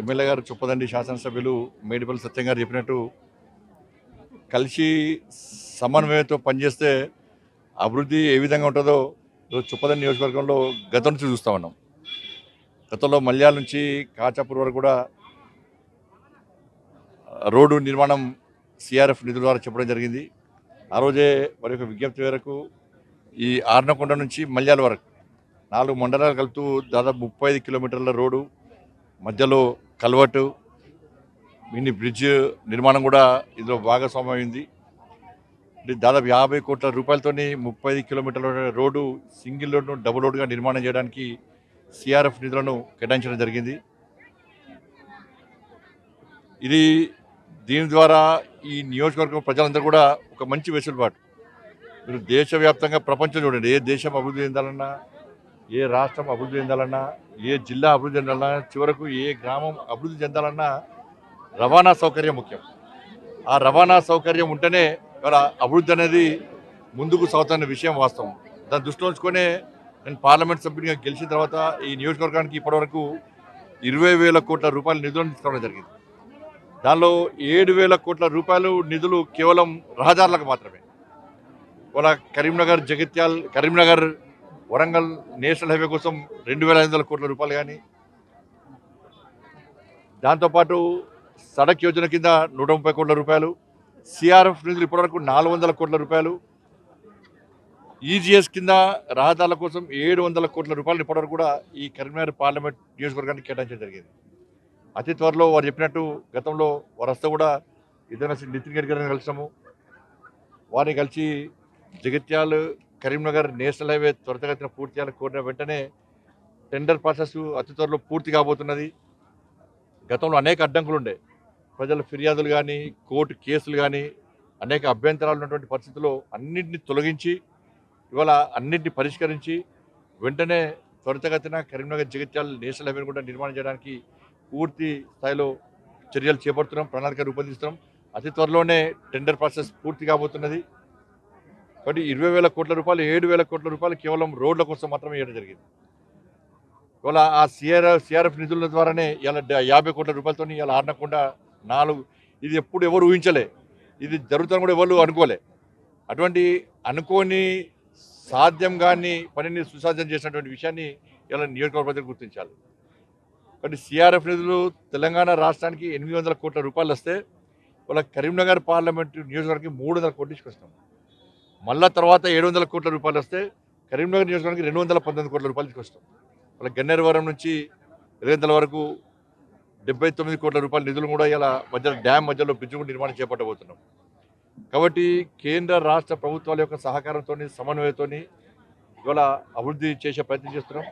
MLA గారు చొప్పదండి శాసనసభ్యులు మేడిపల్లి సత్యం గారు చెప్పినట్టు కలిసి సమన్వయంతో పనిచేస్తే అభివృద్ధి ఏ విధంగా ఉంటుందో చొప్పదండి నియోజకవర్గంలో గతం నుంచి చూస్తూ ఉన్నాం. గతంలో మల్యాల నుంచి కాచాపూర్ వరకు కూడా రోడ్డు నిర్మాణం సిఆర్ఎఫ్ నిధుల ద్వారా చెప్పడం జరిగింది. ఆ రోజే వారి యొక్క విజ్ఞప్తి మేరకు ఈ ఆర్నకొండ నుంచి మల్యాల వరకు 4 మండలాలు కలుపుతూ దాదాపు 35 కిలోమీటర్ల రోడ్డు, మధ్యలో కల్వర్టు, మినీ బ్రిడ్జ్ నిర్మాణం కూడా ఇందులో భాగస్వామ్యం అయింది. దాదాపు 50 కోట్ల రూపాయలతోని 35 కిలోమీటర్ల రోడ్డు సింగిల్ రోడ్ను డబుల్ రోడ్డుగా నిర్మాణం చేయడానికి సిఆర్ఎఫ్ నిధులను కేటాయించడం జరిగింది. దీని ద్వారా ఈ నియోజకవర్గం ప్రజలందరూ కూడా ఒక మంచి వెసులుబాటు. మీరు దేశవ్యాప్తంగా ప్రపంచం చూడండి, ఏ దేశం అభివృద్ధి చెందాలన్నా, ఏ రాష్ట్రం అభివృద్ధి చెందాలన్నా, ఏ జిల్లా అభివృద్ధి చెందాలన్నా, చివరకు ఏ గ్రామం అభివృద్ధి చెందాలన్నా రవాణా సౌకర్యం ముఖ్యం. ఆ రవాణా సౌకర్యం ఉంటేనే ఇవాళ అభివృద్ధి అనేది ముందుకు సాగుతున్న విషయం వాస్తవం. దాన్ని దృష్టిలో ఉంచుకొనే నేను పార్లమెంట్ సభ్యునిగా గెలిచిన తర్వాత ఈ నియోజకవర్గానికి ఇప్పటివరకు 20,000 కోట్ల రూపాయల నిధులను తీసుకోవడం జరిగింది. దానిలో 7,000 కోట్ల రూపాయలు నిధులు కేవలం రహదారులకు మాత్రమే. ఇవాళ కరీంనగర్ వరంగల్ నేషనల్ హైవే కోసం 2,500 కోట్ల రూపాయలు కానీ, దాంతోపాటు సడక్ యోజన కింద 130 కోట్ల రూపాయలు, సిఆర్ఎఫ్ నిధులు ఇప్పటివరకు 400 కోట్ల రూపాయలు, ఈజీఎస్ కింద రహదారుల కోసం 700 కోట్ల రూపాయలు ఇప్పటివరకు కూడా ఈ కరీంనగర్ పార్లమెంట్ నియోజకవర్గానికి కేటాయించడం జరిగింది. అతి త్వరలో వారు చెప్పినట్టు గతంలో వారు వస్తే కూడా ఇద్దరు నితిన్ గడ్కరీ గారిని కలిసాము. వారిని కలిసి జగిత్యాల కరీంనగర్ నేషనల్ హైవే త్వరితగతిన పూర్తి చేయాలని కోరిన వెంటనే టెండర్ ప్రాసెస్ అతి త్వరలో పూర్తి కాబోతున్నది. గతంలో అనేక అడ్డంకులు ఉండే, ప్రజల ఫిర్యాదులు కానీ, కోర్టు కేసులు కానీ, అనేక అభ్యంతరాలు ఉన్నటువంటి పరిస్థితుల్లో అన్నింటినీ తొలగించి ఇవాళ అన్నింటినీ పరిష్కరించి వెంటనే త్వరితగతిన కరీంనగర్ జగిత్యాల నేషనల్ హైవేను కూడా నిర్మాణం చేయడానికి పూర్తి స్థాయిలో చర్యలు చేపడుతున్నాం, ప్రణాళిక రూపొందిస్తున్నాం. అతి త్వరలోనే టెండర్ ప్రాసెస్ పూర్తి కాబోతున్నది. కాబట్టి 20,000 కోట్ల రూపాయలు, 7,000 కోట్ల రూపాయలు కేవలం రోడ్ల కోసం మాత్రమే ఇవ్వడం జరిగింది. ఇవాళ ఆ సిఆర్ఎఫ్ నిధుల ద్వారానే ఇలా 50 కోట్ల రూపాయలతో ఇలా ఆడకుండా 4 ఇది ఎప్పుడు ఎవరు ఊహించలే, ఇది జరుగుతుందని కూడా ఎవరు అనుకోలే. అటువంటి అనుకోని సాధ్యం కానీ పనిని సుసాధ్యం చేసినటువంటి విషయాన్ని ఇలా నియోజకవర్గ ప్రజలు గుర్తించాలి. కాబట్టి సిఆర్ఎఫ్ నిధులు తెలంగాణ రాష్ట్రానికి 800 కోట్ల రూపాయలు వస్తే వాళ్ళ కరీంనగర్ పార్లమెంటు నియోజకవర్గానికి 300 కోట్లు తీసుకొస్తాం. మళ్ళా తర్వాత 700 కోట్ల రూపాయలు వస్తే కరీంనగర్ నియోజకవర్గానికి 219 కోట్ల రూపాయలు తీసుకొస్తాం. వాళ్ళ గన్నేరువరం నుంచి ఎలిగంతల వరకు 79 కోట్ల రూపాయల నిధులు కూడా ఇలా మధ్యలో డ్యామ్ మధ్యలో బ్రిడ్జ్ కూడా నిర్మాణం చేపట్టబోతున్నాం. కాబట్టి కేంద్ర రాష్ట్ర ప్రభుత్వాల యొక్క సహకారంతో, సమన్వయంతో ఇవాళ అభివృద్ధి చేసే ప్రయత్నం చేస్తున్నాం.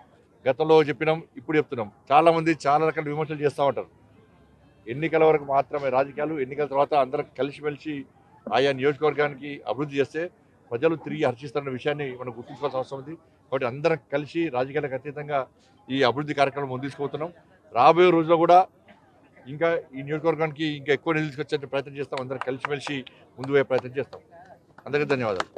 గతంలో చెప్పినాం, ఇప్పుడు చెప్తున్నాం. చాలామంది చాలా రకాల విమర్శలు చేస్తూ ఉంటారు. ఎన్నికల వరకు మాత్రమే రాజకీయాలు, ఎన్నికల తర్వాత అందరం కలిసిమెలిసి ఆయా నియోజకవర్గానికి అభివృద్ధి చేస్తే ప్రజలు తిరిగి హర్షిస్తున్న విషయాన్ని మనం గుర్తుంచుకోవాల్సిన అవసరం ఉంది. కాబట్టి అందరం కలిసి రాజకీయాలకు అతీతంగా ఈ అభివృద్ధి కార్యక్రమం ముందు తీసుకుపోతున్నాం. రాబోయే రోజుల్లో కూడా ఇంకా ఈ నియోజకవర్గానికి ఇంకా ఎక్కువ నిధులు తీసుకొచ్చే ప్రయత్నం చేస్తాం. అందరం కలిసిమెలిసి ముందు పోయే ప్రయత్నం చేస్తాం. అందరికీ ధన్యవాదాలు.